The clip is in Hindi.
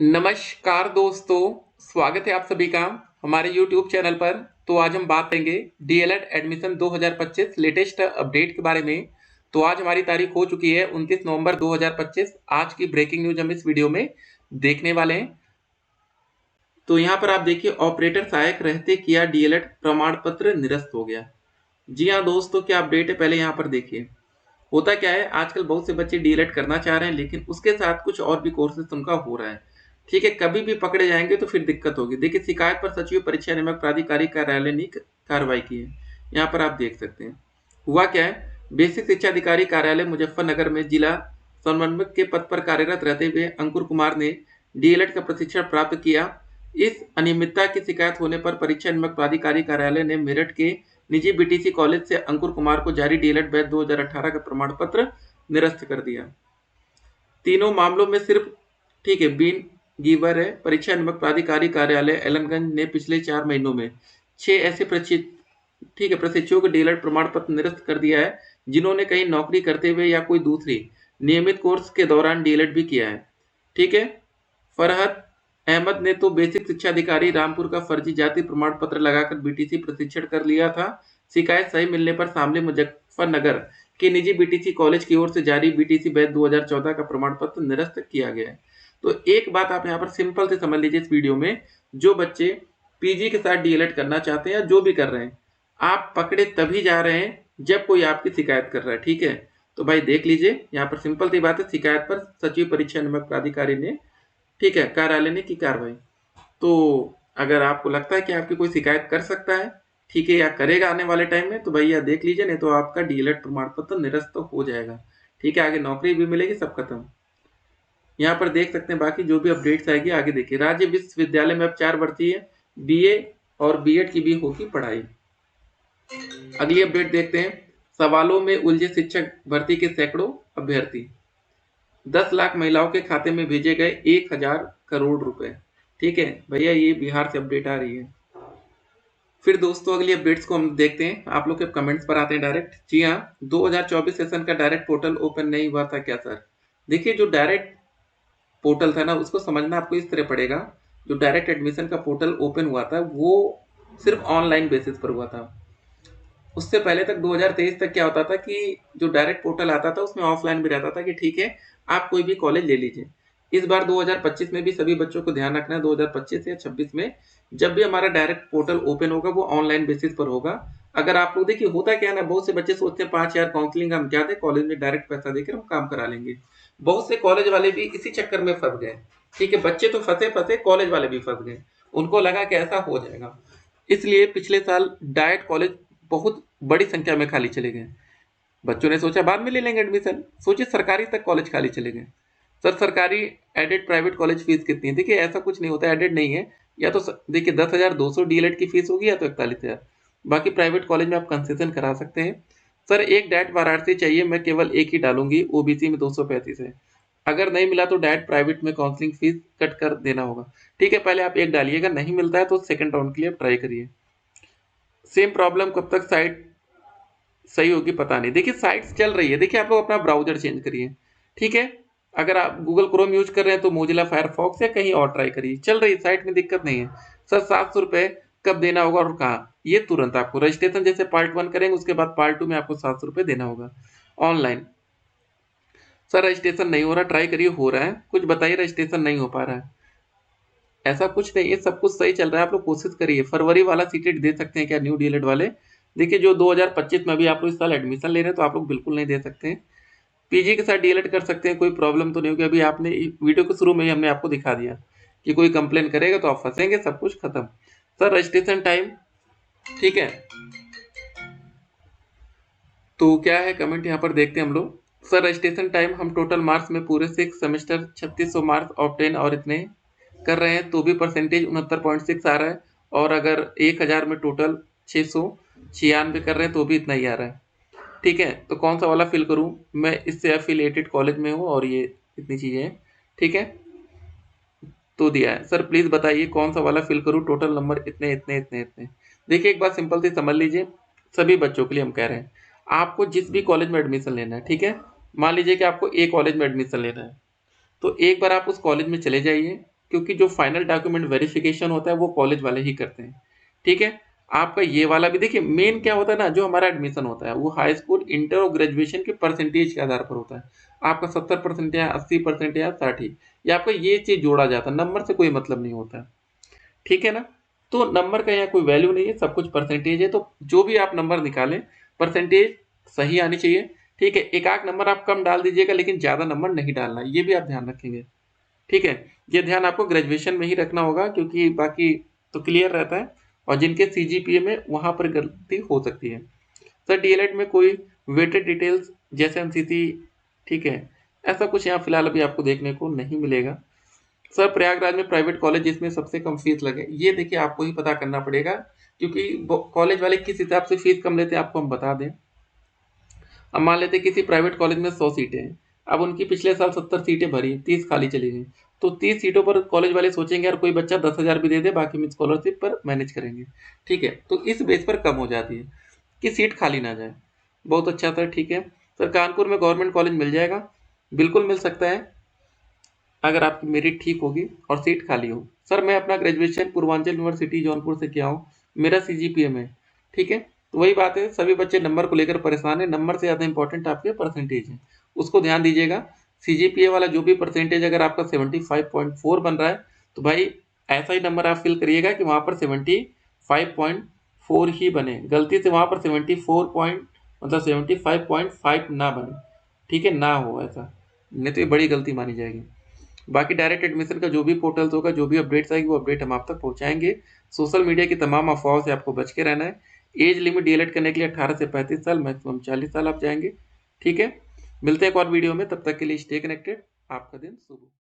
नमस्कार दोस्तों, स्वागत है आप सभी का हमारे YouTube चैनल पर। तो आज हम बात करेंगे डीएलएड एडमिशन 2025 लेटेस्ट अपडेट के बारे में। तो आज हमारी तारीख हो चुकी है 29 नवंबर 2025। आज की ब्रेकिंग न्यूज हम इस वीडियो में देखने वाले हैं। तो यहाँ पर आप देखिए, ऑपरेटर सहायक रहते किया डीएलएड प्रमाण पत्र निरस्त हो गया। जी हाँ दोस्तों, क्या अपडेट है पहले यहाँ पर देखिए। होता क्या है, आजकल बहुत से बच्चे डीएलएड करना चाह रहे हैं, लेकिन उसके साथ कुछ और भी कोर्सेज उनका हो रहा है। ठीक है, कभी भी पकड़े जाएंगे तो फिर दिक्कत होगी। देखिए, शिकायत पर सचिव परीक्षा नियामक प्राधिकारी कार्यालय ने कार्रवाई की है। यहाँ पर आप देख सकते हैं हुआ क्या है। बेसिक शिक्षा अधिकारी कार्यालय मुजफ्फरनगर में जिला समन्वयक के पद पर कार्यरत रहते हुए अंकुर कुमार ने डीएलएड का प्रशिक्षण प्राप्त किया। इस अनियमितता की शिकायत होने पर परीक्षा नियामक प्राधिकारी कार्यालय ने मेरठ के निजी बीटीसी कॉलेज से अंकुर कुमार को जारी डीएलएड बैच 2018 का प्रमाण पत्र निरस्त कर दिया। तीनों मामलों में सिर्फ ठीक है बीन गिवर है। परीक्षा नियामक प्राधिकारी कार्यालय एलनगंज ने पिछले 4 महीनों में 6 ऐसे प्रशिक्षुओं को डीएलएड प्रमाण पत्र निरस्त कर दिया है, जिन्होंने कहीं नौकरी करते हुए या कोई दूसरी नियमित कोर्स के दौरान डीएलएड भी किया है। ठीक है, फरहत अहमद ने तो बेसिक शिक्षा अधिकारी रामपुर का फर्जी जाति प्रमाण पत्र लगाकर बीटीसी प्रशिक्षण कर लिया था। शिकायत सही मिलने पर सामने मुजफ्फरनगर के निजी बीटीसी कॉलेज की ओर से जारी बीटीसी बैच 2014 का प्रमाण पत्र निरस्त किया गया है। तो एक बात आप यहाँ पर सिंपल से समझ लीजिए इस वीडियो में, जो बच्चे पीजी के साथ डीएलएड करना चाहते हैं या जो भी कर रहे हैं, आप पकड़े तभी जा रहे हैं जब कोई आपकी शिकायत कर रहा है। ठीक है, तो भाई देख लीजिए, यहाँ पर सिंपल सी बात है, शिकायत पर सचिव परीक्षा नियामक प्राधिकारी ने ठीक है कार्यालय ने की कार्रवाई। तो अगर आपको लगता है कि आपकी कोई शिकायत कर सकता है, ठीक है, या करेगा आने वाले टाइम में, तो भैया देख लीजिए, नहीं तो आपका डीएलएड प्रमाण पत्र निरस्त तो हो जाएगा। ठीक है, आगे नौकरी भी मिलेगी, सब खत्म। यहाँ पर देख सकते हैं बाकी जो भी अपडेट्स आएगी आगे देखिए। राज्य विश्वविद्यालय में अब 4 भर्ती है, बीए और बीएड की भी होगी पढ़ाई। अगली अपडेट देखते हैं। सवालों में उलझे शिक्षक भर्ती के सैकड़ों अभ्यर्थी। 10 लाख महिलाओं के खाते में भेजे गए 1000 करोड़ रुपए। ठीक है भैया, ये बिहार से अपडेट आ रही है। फिर दोस्तों अगली अपडेट्स को हम देखते हैं, आप लोग के कमेंट्स पर आते हैं डायरेक्ट। जी हाँ, 2024 सेशन का डायरेक्ट पोर्टल ओपन नहीं हुआ था क्या सर? देखिए, जो डायरेक्ट पोर्टल था ना, उसको समझना आपको इस तरह पड़ेगा। जो डायरेक्ट एडमिशन का पोर्टल ओपन हुआ था वो सिर्फ ऑनलाइन बेसिस पर हुआ था। उससे पहले तक 2023 तक क्या होता था कि जो डायरेक्ट पोर्टल आता था उसमें ऑफलाइन भी रहता था कि ठीक है आप कोई भी कॉलेज ले लीजिए। इस बार 2025 में भी सभी बच्चों को ध्यान रखना है, 2025 या 26 में जब भी हमारा डायरेक्ट पोर्टल ओपन होगा वो ऑनलाइन बेसिस पर होगा। अगर आप लोग देखिए, होता क्या है ना, बहुत से बच्चे सोचते हैं 5,000 काउंसलिंग हम क्या दें, कॉलेज में डायरेक्ट पैसा देकर हम काम करा लेंगे। बहुत से कॉलेज वाले भी इसी चक्कर में फंस गए। ठीक है, बच्चे तो फंसे फंसे, कॉलेज वाले भी फंस गए। उनको लगा कि ऐसा हो जाएगा, इसलिए पिछले साल डायरेक्ट कॉलेज बहुत बड़ी संख्या में खाली चले गए। बच्चों ने सोचा बाद में ले लेंगे एडमिशन, सोचिए सरकारी तक कॉलेज खाली चले गए। सर सरकारी एडेड प्राइवेट कॉलेज फीस कितनी है? देखिए ऐसा कुछ नहीं होता, एडेड नहीं है। या तो देखिए 10,200 डीएलएड की फीस होगी या तो 41,000। बाकी प्राइवेट कॉलेज में आप कंसेशन करा सकते हैं। सर एक डैट वाराणसी चाहिए, मैं केवल एक ही डालूंगी, ओबीसी में 235 है। अगर नहीं मिला तो डायरेक्ट प्राइवेट में काउंसलिंग फीस कट कर देना होगा। ठीक है, पहले आप एक डालिएगा, नहीं मिलता है तो सेकंड राउंड के लिए आप ट्राई करिए। सेम प्रॉब्लम कब तक साइट सही होगी पता नहीं। देखिए साइट्स चल रही है, देखिए आप लोग अपना ब्राउजर चेंज करिए। ठीक है, अगर आप गूगल क्रोम यूज कर रहे हैं तो मोजिला फायरफॉक्स या कहीं और ट्राई करिए, चल रही है साइट में, दिक्कत नहीं है। सर 700 रुपये कब देना होगा और कहाँ? ये तुरंत आपको रजिस्ट्रेशन जैसे पार्ट 1 करेंगे उसके बाद पार्ट 2 में आपको 700 रुपये देना होगा ऑनलाइन। सर रजिस्ट्रेशन नहीं हो रहा, ट्राई करिए, हो रहा है, कुछ बताइए रजिस्ट्रेशन नहीं हो पा रहा है। ऐसा कुछ नहीं है, सब कुछ सही चल रहा है, आप लोग कोशिश करिए। फरवरी वाला सीटेट दे सकते हैं क्या न्यू डीएलएड वाले? देखिए जो 2025 में भी आप लोग इस साल एडमिशन ले रहे हैं तो आप लोग बिल्कुल नहीं दे सकते हैं। पीजी के साथ डीएलएड कर सकते हैं, कोई प्रॉब्लम तो नहीं होगी। अभी आपने वीडियो के शुरू में ही हमने आपको दिखा दिया कि कोई कंप्लेन करेगा तो आप फंसेंगे, सब कुछ खत्म। सर रजिस्ट्रेशन टाइम ठीक है, तो क्या है कमेंट यहाँ पर देखते हैं हम लोग। सर रजिस्ट्रेशन टाइम हम टोटल मार्क्स में पूरे 6 सेमेस्टर 3600 मार्क्स ऑब्टेन और इतने कर रहे हैं तो भी परसेंटेज 69.6 आ रहा है, और अगर 1000 में टोटल 696 कर रहे हैं तो भी इतना ही आ रहा है। ठीक है, तो कौन सा वाला फिल करूं? मैं इससे एफिलिएटेड कॉलेज में हूं और ये इतनी चीजें हैं। ठीक है, तो दिया है। सर प्लीज बताइए कौन सा वाला फिल करूं, टोटल नंबर इतने इतने इतने इतने। देखिए एक बात सिंपल सी समझ लीजिए, सभी बच्चों के लिए हम कह रहे हैं, आपको जिस भी कॉलेज में एडमिशन लेना है, ठीक है, मान लीजिए कि आपको ए कॉलेज में एडमिशन लेना है, तो एक बार आप उस कॉलेज में चले जाइए, क्योंकि जो फाइनल डॉक्यूमेंट वेरिफिकेशन होता है वो कॉलेज वाले ही करते हैं। ठीक है, आपका ये वाला भी देखिए, मेन क्या होता है ना, जो हमारा एडमिशन होता है वो हाई स्कूल, इंटर और ग्रेजुएशन के परसेंटेज के आधार पर होता है। आपका 70% या 80% या 60, ये आपका ये चीज जोड़ा जाता है, नंबर से कोई मतलब नहीं होता है। ठीक है ना, तो नंबर का यहाँ कोई वैल्यू नहीं है, सब कुछ परसेंटेज है। तो जो भी आप नंबर निकालें, परसेंटेज सही आनी चाहिए। ठीक है, एक आध नंबर आप कम डाल दीजिएगा, लेकिन ज्यादा नंबर नहीं डालना, ये भी आप ध्यान रखेंगे। ठीक है, ये ध्यान आपको ग्रेजुएशन में ही रखना होगा, क्योंकि बाकी तो क्लियर रहता है। और जिनके सीजीपीए में वहां पर गलती हो सकती है। सर डीएलएड में कोई वेटेड डिटेल्स जैसे एमसीसी, ठीक है, ऐसा कुछ यहाँ फिलहाल अभी आपको देखने को नहीं मिलेगा। सर प्रयागराज में प्राइवेट कॉलेज जिसमें सबसे कम फीस लगे, ये देखिए आपको ही पता करना पड़ेगा, क्योंकि कॉलेज वाले किस हिसाब से फीस कम लेते हैं आपको हम बता दें। अब मान लेते किसी प्राइवेट कॉलेज में 100 सीटें हैं, अब उनकी पिछले साल 70 सीटें भरी, 30 खाली चली गई, तो 30 सीटों पर कॉलेज वाले सोचेंगे यार कोई बच्चा 10,000 भी दे दे, बाकी हम स्कॉलरशिप पर मैनेज करेंगे। ठीक है, तो इस बेस पर कम हो जाती है कि सीट खाली ना जाए। बहुत अच्छा सर, ठीक है। सर कानपुर में गवर्नमेंट कॉलेज मिल जाएगा? बिल्कुल मिल सकता है, अगर आपकी मेरिट ठीक होगी और सीट खाली हो। सर मैं अपना ग्रेजुएशन पूर्वांचल यूनिवर्सिटी जौनपुर से किया हूँ, मेरा सीजीपीए में। ठीक है, तो वही बात है, सभी बच्चे नंबर को लेकर परेशान है, नंबर से ज़्यादा इंपॉर्टेंट आपके परसेंटेज है, उसको ध्यान दीजिएगा। सीजीपीए वाला जो भी परसेंटेज अगर आपका 75.4 बन रहा है, तो भाई ऐसा ही नंबर आप फिल करिएगा कि वहाँ पर 75.4 ही बने, गलती से वहाँ पर 74 पॉइंट मतलब 75.5 ना बने। ठीक है, ना हो ऐसा, नहीं तो ये बड़ी गलती मानी जाएगी। बाकी डायरेक्ट एडमिशन का जो भी पोर्टल्स होगा, जो भी अपडेट्स आएगी, वो अपडेट हम आप तक पहुंचाएंगे। सोशल मीडिया की तमाम अफवाहों से आपको बच के रहना है। एज लिमिट डीएलएड करने के लिए 18 से 35 साल, मैक्सिमम 40 साल आप जाएंगे। ठीक है, मिलते हैं एक और वीडियो में, तब तक के लिए स्टे कनेक्टेड। आपका दिन शुभ हो।